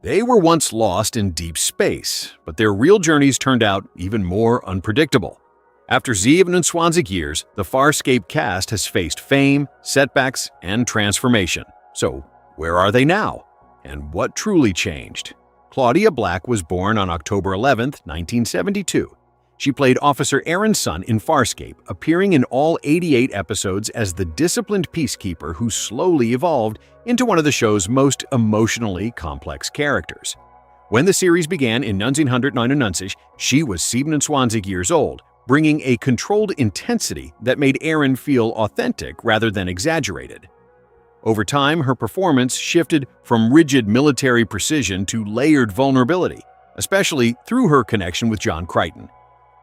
They were once lost in deep space, but their real journeys turned out even more unpredictable. After 27 years, the Farscape cast has faced fame, setbacks, and transformation. So, where are they now? And what truly changed? Claudia Black was born on October 11, 1972. She played Officer Aeryn Sun in Farscape, appearing in all 88 episodes as the disciplined peacekeeper who slowly evolved into one of the show's most emotionally complex characters. When the series began in 1999, she was 27 years old, bringing a controlled intensity that made Aeryn feel authentic rather than exaggerated. Over time, her performance shifted from rigid military precision to layered vulnerability, especially through her connection with John Crichton.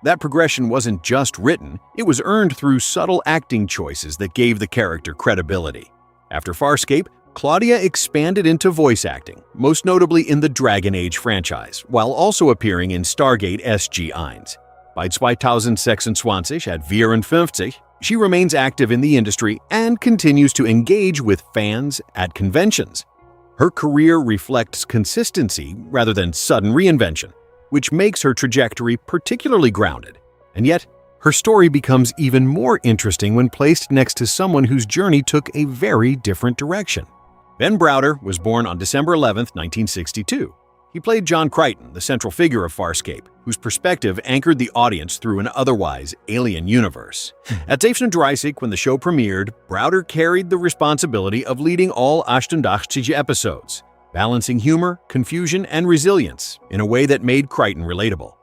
That progression wasn't just written, it was earned through subtle acting choices that gave the character credibility. After Farscape, Claudia expanded into voice acting, most notably in the Dragon Age franchise, while also appearing in Stargate SG-1. By 2026 at 54, she remains active in the industry and continues to engage with fans at conventions. Her career reflects consistency rather than sudden reinvention, which makes her trajectory particularly grounded. And yet, her story becomes even more interesting when placed next to someone whose journey took a very different direction. Ben Browder was born on December 11, 1962. He played John Crichton, the central figure of Farscape, whose perspective anchored the audience through an otherwise alien universe. At 37, when the show premiered, Browder carried the responsibility of leading all 88 episodes, balancing humor, confusion, and resilience in a way that made Crichton relatable.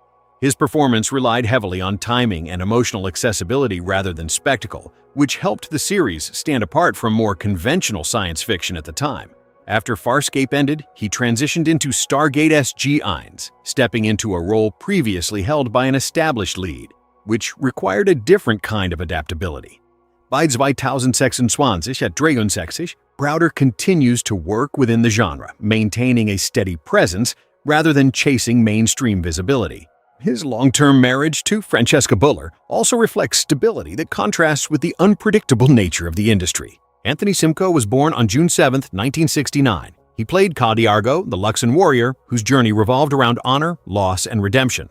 His performance relied heavily on timing and emotional accessibility rather than spectacle, which helped the series stand apart from more conventional science fiction at the time. After Farscape ended, he transitioned into Stargate SG-1, stepping into a role previously held by an established lead, which required a different kind of adaptability. By 2026 at Dragon Age, Browder continues to work within the genre, maintaining a steady presence rather than chasing mainstream visibility. His long-term marriage to Francesca Buller also reflects stability that contrasts with the unpredictable nature of the industry. Anthony Simcoe was born on June 7, 1969. He played Ka-Diargo, the Luxan warrior, whose journey revolved around honor, loss, and redemption.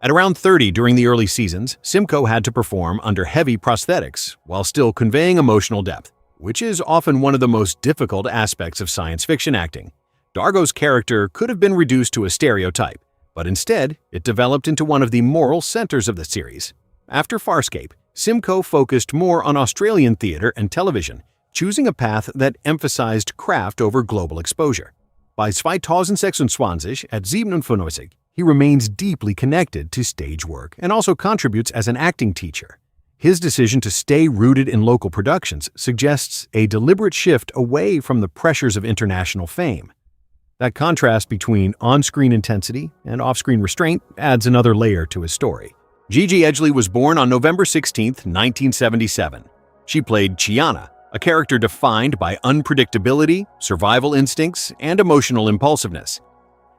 At around 30 during the early seasons, Simcoe had to perform under heavy prosthetics while still conveying emotional depth, which is often one of the most difficult aspects of science fiction acting. Dargo's character could have been reduced to a stereotype, but instead, it developed into one of the moral centers of the series. After Farscape, Simcoe focused more on Australian theatre and television, choosing a path that emphasized craft over global exposure. By 2026 at 97, he remains deeply connected to stage work and also contributes as an acting teacher. His decision to stay rooted in local productions suggests a deliberate shift away from the pressures of international fame. That contrast between on-screen intensity and off-screen restraint adds another layer to his story. Gigi Edgley was born on November 16, 1977. She played Chiana, a character defined by unpredictability, survival instincts, and emotional impulsiveness.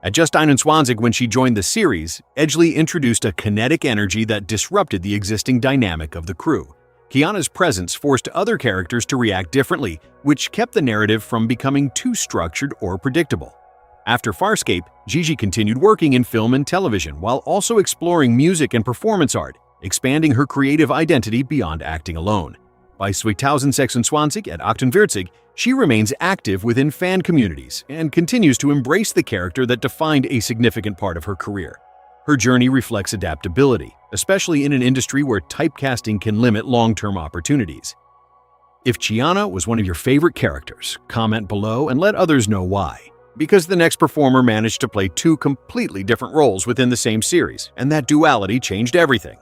At just 21 when she joined the series, Edgley introduced a kinetic energy that disrupted the existing dynamic of the crew. Chiana's presence forced other characters to react differently, which kept the narrative from becoming too structured or predictable. After Farscape, Gigi continued working in film and television while also exploring music and performance art, expanding her creative identity beyond acting alone. By 2026 at 48, she remains active within fan communities and continues to embrace the character that defined a significant part of her career. Her journey reflects adaptability, especially in an industry where typecasting can limit long-term opportunities. If Chiana was one of your favorite characters, comment below and let others know why. Because the next performer managed to play two completely different roles within the same series, and that duality changed everything.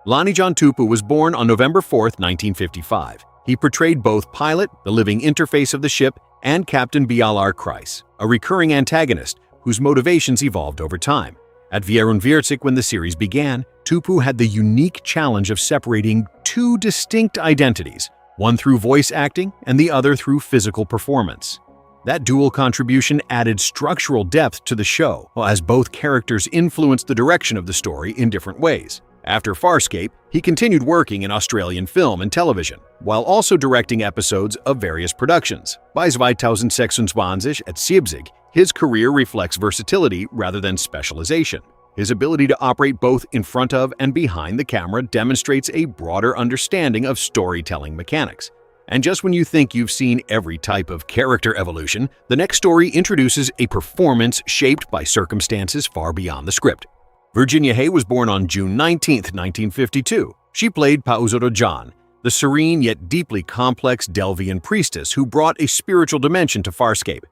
Lani John Tupu was born on November 4, 1955. He portrayed both Pilot, the living interface of the ship, and Captain Bialar Kreis, a recurring antagonist whose motivations evolved over time. At 44 when the series began, Tupu had the unique challenge of separating two distinct identities, one through voice acting and the other through physical performance. That dual contribution added structural depth to the show, as both characters influenced the direction of the story in different ways. After Farscape, he continued working in Australian film and television, while also directing episodes of various productions. By 2026 at Siebzig, His career reflects versatility rather than specialization. His ability to operate both in front of and behind the camera demonstrates a broader understanding of storytelling mechanics. And just when you think you've seen every type of character evolution, the next story introduces a performance shaped by circumstances far beyond the script. Virginia Hay was born on June 19, 1952. She played Pauzoro John, the serene yet deeply complex Delvian priestess who brought a spiritual dimension to Farscape.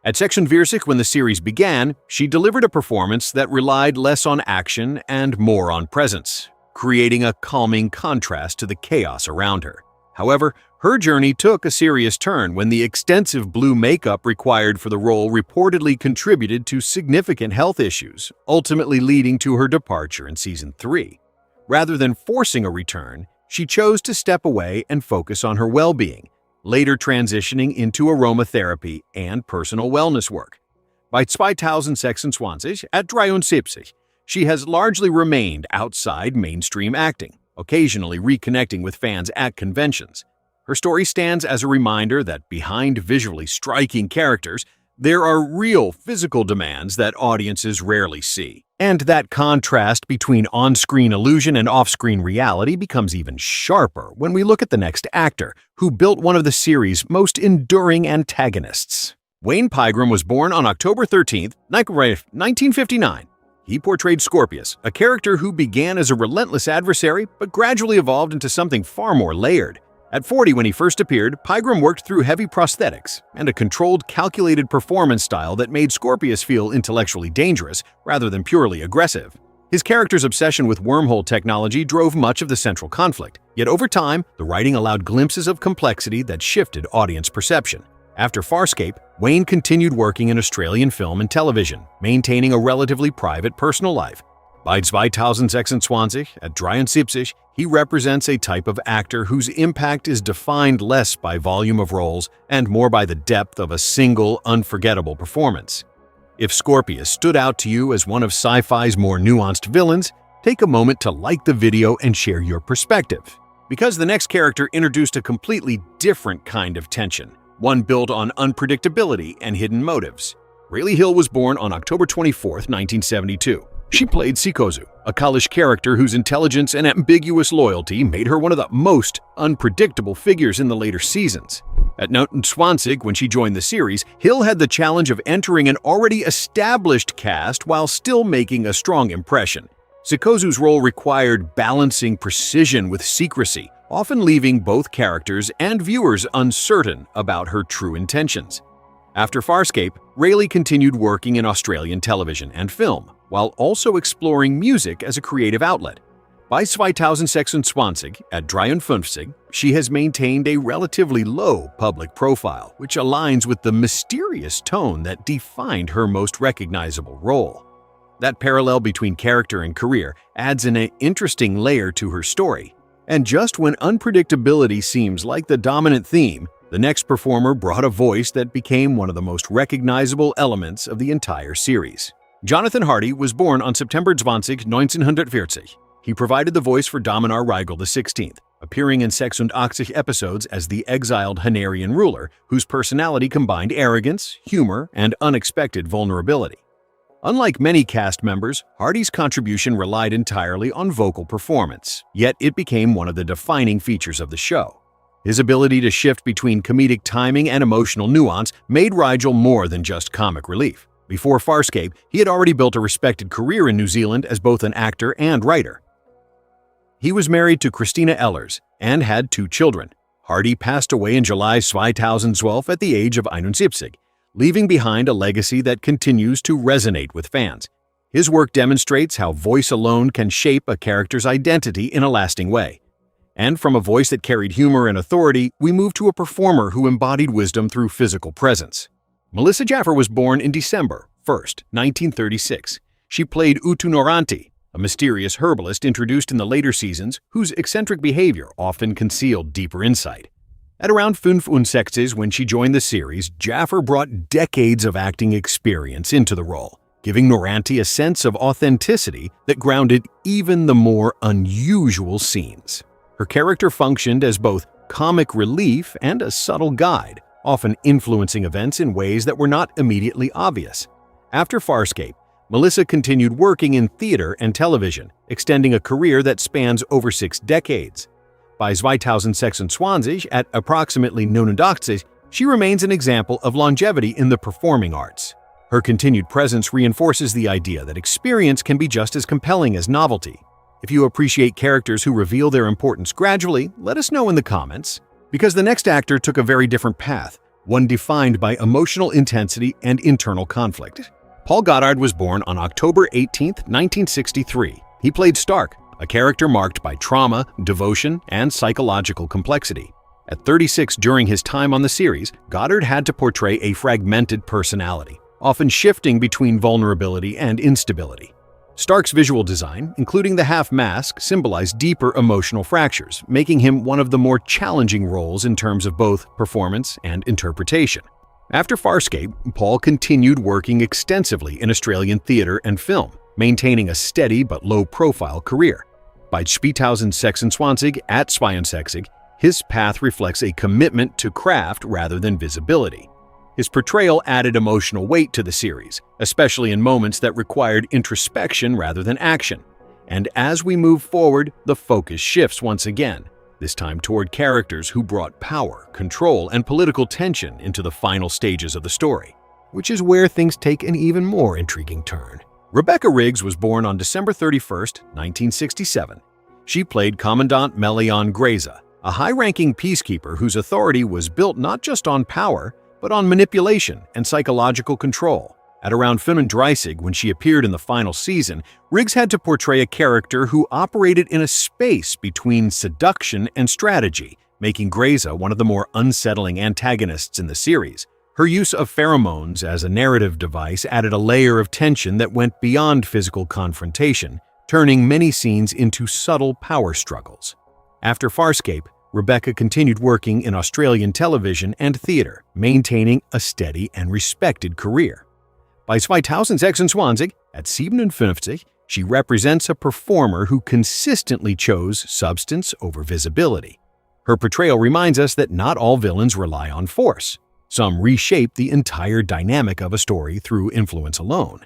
At Section Virsik, when the series began, she delivered a performance that relied less on action and more on presence, creating a calming contrast to the chaos around her. However, her journey took a serious turn when the extensive blue makeup required for the role reportedly contributed to significant health issues, ultimately leading to her departure in Season 3. Rather than forcing a return, she chose to step away and focus on her well-being, later transitioning into aromatherapy and personal wellness work. By 2026 at 73, she has largely remained outside mainstream acting, occasionally reconnecting with fans at conventions. Her story stands as a reminder that behind visually striking characters, there are real physical demands that audiences rarely see. And that contrast between on-screen illusion and off-screen reality becomes even sharper when we look at the next actor, who built one of the series' most enduring antagonists. Wayne Pygram was born on October 13, 1959. He portrayed Scorpius, a character who began as a relentless adversary but gradually evolved into something far more layered. At 40, when he first appeared, Pygram worked through heavy prosthetics and a controlled, calculated performance style that made Scorpius feel intellectually dangerous rather than purely aggressive. His character's obsession with wormhole technology drove much of the central conflict, yet over time, the writing allowed glimpses of complexity that shifted audience perception. After Farscape, Wayne continued working in Australian film and television, maintaining a relatively private personal life. By 2026 at 73, he represents a type of actor whose impact is defined less by volume of roles and more by the depth of a single, unforgettable performance. If Scorpius stood out to you as one of sci-fi's more nuanced villains, take a moment to like the video and share your perspective. Because the next character introduced a completely different kind of tension, one built on unpredictability and hidden motives. Raelee Hill was born on October 24, 1972. She played Sikozu, a Kalish character whose intelligence and ambiguous loyalty made her one of the most unpredictable figures in the later seasons. At 26, when she joined the series, Hill had the challenge of entering an already established cast while still making a strong impression. Sikozu's role required balancing precision with secrecy, often leaving both characters and viewers uncertain about her true intentions. After Farscape, Raelee continued working in Australian television and film, while also exploring music as a creative outlet. By 2026 at 53, she has maintained a relatively low public profile, which aligns with the mysterious tone that defined her most recognizable role. That parallel between character and career adds an interesting layer to her story. And just when unpredictability seems like the dominant theme, the next performer brought a voice that became one of the most recognizable elements of the entire series. Jonathan Hardy was born on September 20, 1940. He provided the voice for Dominar Rigel XVI, appearing in 86 episodes as the exiled Hanarian ruler, whose personality combined arrogance, humor, and unexpected vulnerability. Unlike many cast members, Hardy's contribution relied entirely on vocal performance, yet it became one of the defining features of the show. His ability to shift between comedic timing and emotional nuance made Rigel more than just comic relief. Before Farscape, he had already built a respected career in New Zealand as both an actor and writer. He was married to Christina Ehlers and had 2 children. Hardy passed away in July 2012 at the age of 71, leaving behind a legacy that continues to resonate with fans. His work demonstrates how voice alone can shape a character's identity in a lasting way. And from a voice that carried humor and authority, we move to a performer who embodied wisdom through physical presence. Melissa Jaffer was born in December 1, 1936. She played Utu Noranti, a mysterious herbalist introduced in the later seasons whose eccentric behavior often concealed deeper insight. At around 65 when she joined the series, Jaffer brought decades of acting experience into the role, giving Noranti a sense of authenticity that grounded even the more unusual scenes. Her character functioned as both comic relief and a subtle guide, often influencing events in ways that were not immediately obvious. After Farscape, Melissa continued working in theater and television, extending a career that spans over 6 decades. By 2026 at approximately 89, she remains an example of longevity in the performing arts. Her continued presence reinforces the idea that experience can be just as compelling as novelty. If you appreciate characters who reveal their importance gradually, let us know in the comments. Because the next actor took a very different path, one defined by emotional intensity and internal conflict. Paul Goddard was born on October 18, 1963. He played Stark, a character marked by trauma, devotion, and psychological complexity. At 36 during his time on the series, Goddard had to portray a fragmented personality, often shifting between vulnerability and instability. Stark's visual design, including the half-mask, symbolized deeper emotional fractures, making him one of the more challenging roles in terms of both performance and interpretation. After Farscape, Paul continued working extensively in Australian theatre and film, maintaining a steady but low-profile career. By 2026 at 62, his path reflects a commitment to craft rather than visibility. His portrayal added emotional weight to the series, especially in moments that required introspection rather than action. And as we move forward, the focus shifts once again, this time toward characters who brought power, control, and political tension into the final stages of the story, which is where things take an even more intriguing turn. Rebecca Riggs was born on December 31, 1967. She played Commandant Melion Greza, a high-ranking peacekeeper whose authority was built not just on power, but on manipulation and psychological control. At around 35 when she appeared in the final season, Riggs had to portray a character who operated in a space between seduction and strategy, making Greza one of the more unsettling antagonists in the series. Her use of pheromones as a narrative device added a layer of tension that went beyond physical confrontation, turning many scenes into subtle power struggles. After Farscape, Rebecca continued working in Australian television and theatre, maintaining a steady and respected career. By 2026, at 57, she represents a performer who consistently chose substance over visibility. Her portrayal reminds us that not all villains rely on force. Some reshape the entire dynamic of a story through influence alone.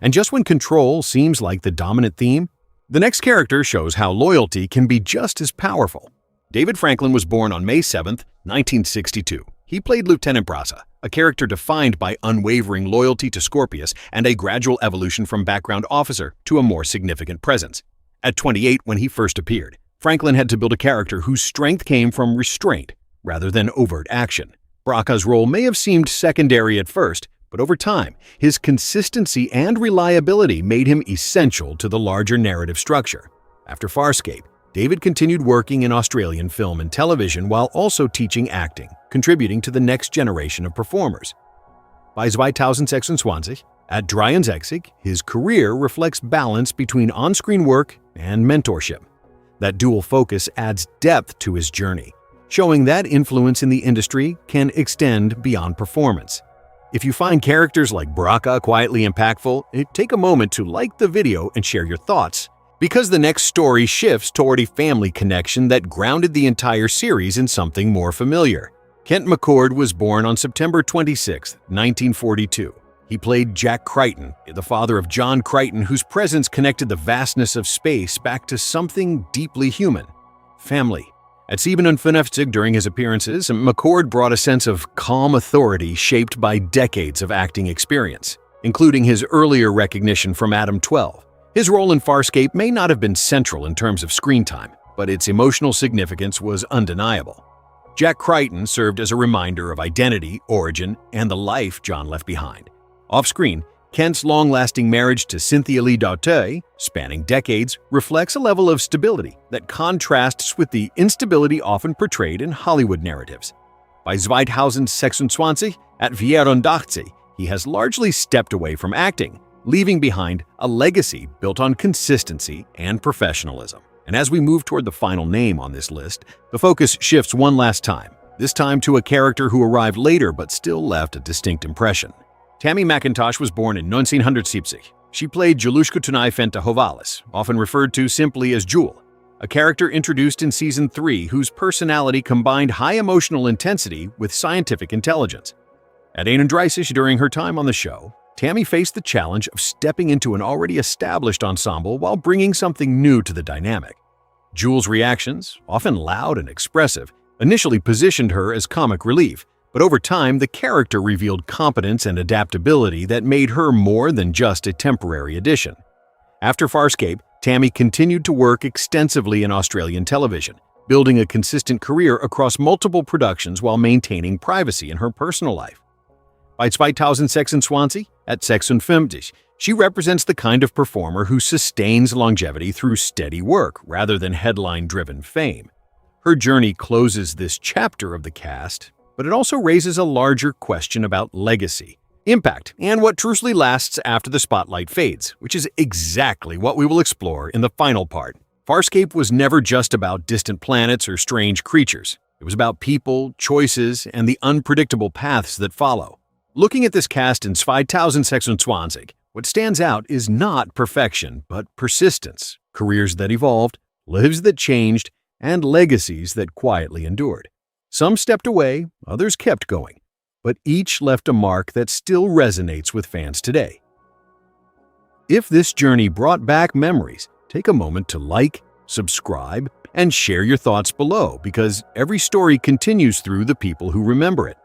And just when control seems like the dominant theme, the next character shows how loyalty can be just as powerful. David Franklin was born on May 7, 1962. He played Lieutenant Braza, a character defined by unwavering loyalty to Scorpius and a gradual evolution from background officer to a more significant presence. At 28 when he first appeared, Franklin had to build a character whose strength came from restraint rather than overt action. Braca's role may have seemed secondary at first, but over time, his consistency and reliability made him essential to the larger narrative structure. After Farscape, David continued working in Australian film and television while also teaching acting, contributing to the next generation of performers. By 2026, at 63, his career reflects balance between on-screen work and mentorship. That dual focus adds depth to his journey, showing that influence in the industry can extend beyond performance. If you find characters like Braca quietly impactful, take a moment to like the video and share your thoughts, because the next story shifts toward a family connection that grounded the entire series in something more familiar. Kent McCord was born on September 26, 1942. He played Jack Crichton, the father of John Crichton, whose presence connected the vastness of space back to something deeply human: family. At 57 during his appearances, McCord brought a sense of calm authority shaped by decades of acting experience, including his earlier recognition from Adam 12. His role in Farscape may not have been central in terms of screen time, but its emotional significance was undeniable. Jack Crichton served as a reminder of identity, origin, and the life John left behind. Off-screen, Kent's long-lasting marriage to Cynthia Lee Dauteuil, spanning decades, reflects a level of stability that contrasts with the instability often portrayed in Hollywood narratives. By 2026, at 84, he has largely stepped away from acting, leaving behind a legacy built on consistency and professionalism. And as we move toward the final name on this list, the focus shifts one last time, this time to a character who arrived later but still left a distinct impression. Tammy McIntosh was born in 1970. She played Julushka Tunai Fenta Hovalis, often referred to simply as Jewel, a character introduced in Season 3 whose personality combined high emotional intensity with scientific intelligence. At Einunddreißig during her time on the show, Tammy faced the challenge of stepping into an already established ensemble while bringing something new to the dynamic. Jules' reactions, often loud and expressive, initially positioned her as comic relief, but over time the character revealed competence and adaptability that made her more than just a temporary addition. After Farscape, Tammy continued to work extensively in Australian television, building a consistent career across multiple productions while maintaining privacy in her personal life. Bei 2026 at 56, she represents the kind of performer who sustains longevity through steady work rather than headline-driven fame. Her journey closes this chapter of the cast, but it also raises a larger question about legacy, impact, and what truly lasts after the spotlight fades, which is exactly what we will explore in the final part. Farscape was never just about distant planets or strange creatures. It was about people, choices, and the unpredictable paths that follow. Looking at this cast in 2026, what stands out is not perfection, but persistence, careers that evolved, lives that changed, and legacies that quietly endured. Some stepped away, others kept going, but each left a mark that still resonates with fans today. If this journey brought back memories, take a moment to like, subscribe, and share your thoughts below because every story continues through the people who remember it.